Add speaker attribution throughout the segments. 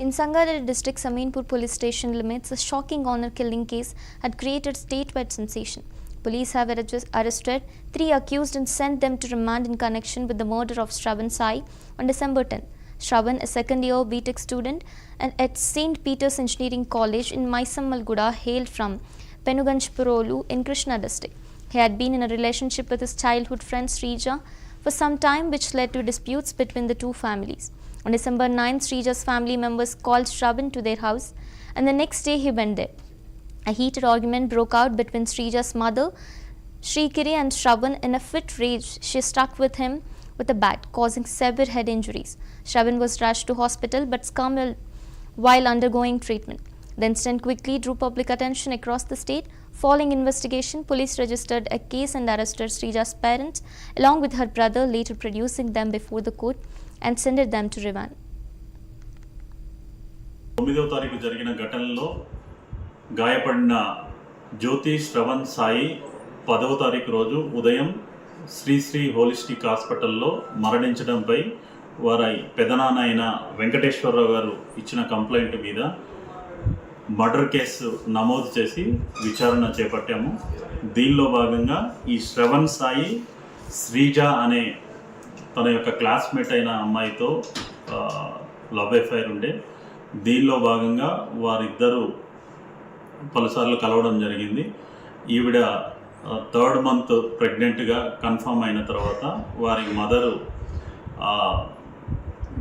Speaker 1: In Sangareddy district, Saminpur police station limits, a shocking honor killing case had created statewide sensation. Police have arrested 3 accused and sent them to remand in connection with the murder of Shravan Sai on December 10. Shravan, a second-year BTech student at St. Peter's Engineering College in Maisammalguda, hailed from Penuganchpurolu in Krishna district. He had been in a relationship with his childhood friend Srija for some time, which led to disputes between the two families. On December 9, Srija's family members called Shravan to their house, and the next day he went there. A heated argument broke out between Srija's mother, Shrikiri, and Shravan. In a fit rage, she struck with him with a bat, causing severe head injuries. Shravan was rushed to hospital but succumbed while undergoing treatment. The incident quickly drew public attention across the state. Following investigation, police registered a case and arrested Srija's parents along with her brother, later producing them before the court and sent them to remand.
Speaker 2: 9వ తారీఖు జరిగిన ఘటనలో గాయపడిన జ్యోతి శ్రవణ్ సాయి 10వ తారీఖు రోజు ఉదయం Shri holistic హాస్పిటల్లో మరణించడంపై వారి పెదనాన్న అయిన వెంకటేశ్వరరావు గారు ఇచ్చిన కంప్లైంట్ మీద మర్డర్ కేసు నమోదు చేసి విచారణ చేపట్టాము. దీనిలో భాగంగా ఈ శ్రవణ్ సాయి శ్రీజ అనే తన యొక్క క్లాస్మేట్ అయిన అమ్మాయితో లవ్ అఫైర్ ఉండే. దీనిలో భాగంగా వారిద్దరూ పలుసార్లు కలవడం జరిగింది. ఈవిడ 3rd మంత్ ప్రెగ్నెంట్గా కన్ఫర్మ్ అయిన తర్వాత వారి మదరు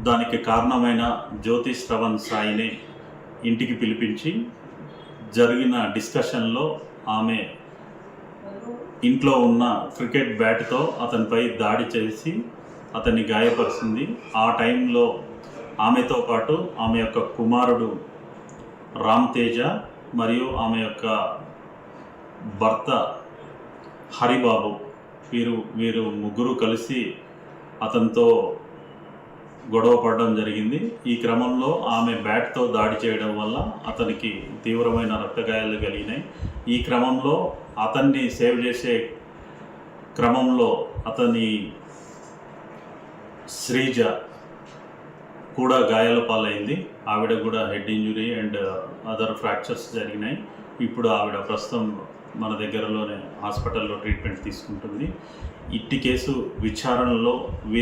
Speaker 2: దానికి కారణమైన జ్యోతి శ్రవణ్ సాయిని ఇంటికి పిలిపించి జరిగిన డిస్కషన్లో ఆమె ఇంట్లో ఉన్న క్రికెట్ బ్యాట్తో అతనిపై దాడి చేసి అతన్ని గాయపరిచింది. ఆ టైంలో ఆమెతో పాటు ఆమె యొక్క కుమారుడు రామ్ తేజ మరియు ఆమె యొక్క భర్త హరిబాబు వీరు ముగ్గురు కలిసి అతనితో గొడవ పడడం జరిగింది. ఈ క్రమంలో ఆమె బ్యాట్తో దాడి చేయడం వల్ల అతనికి తీవ్రమైన రక్తగాయాలు కలిగినాయి. ఈ క్రమంలో అతన్ని సేవ్ చేసే క్రమంలో అతని శ్రీజ కూడా గాయాల పాలైంది. ఆవిడ కూడా head injury and other fractures జరిగినాయి. ఇప్పుడు ఆవిడ ప్రస్తుతం మన దగ్గరలోనే హాస్పిటల్లో ట్రీట్మెంట్ తీసుకుంటుంది. ఇట్టి కేసు విచారణలో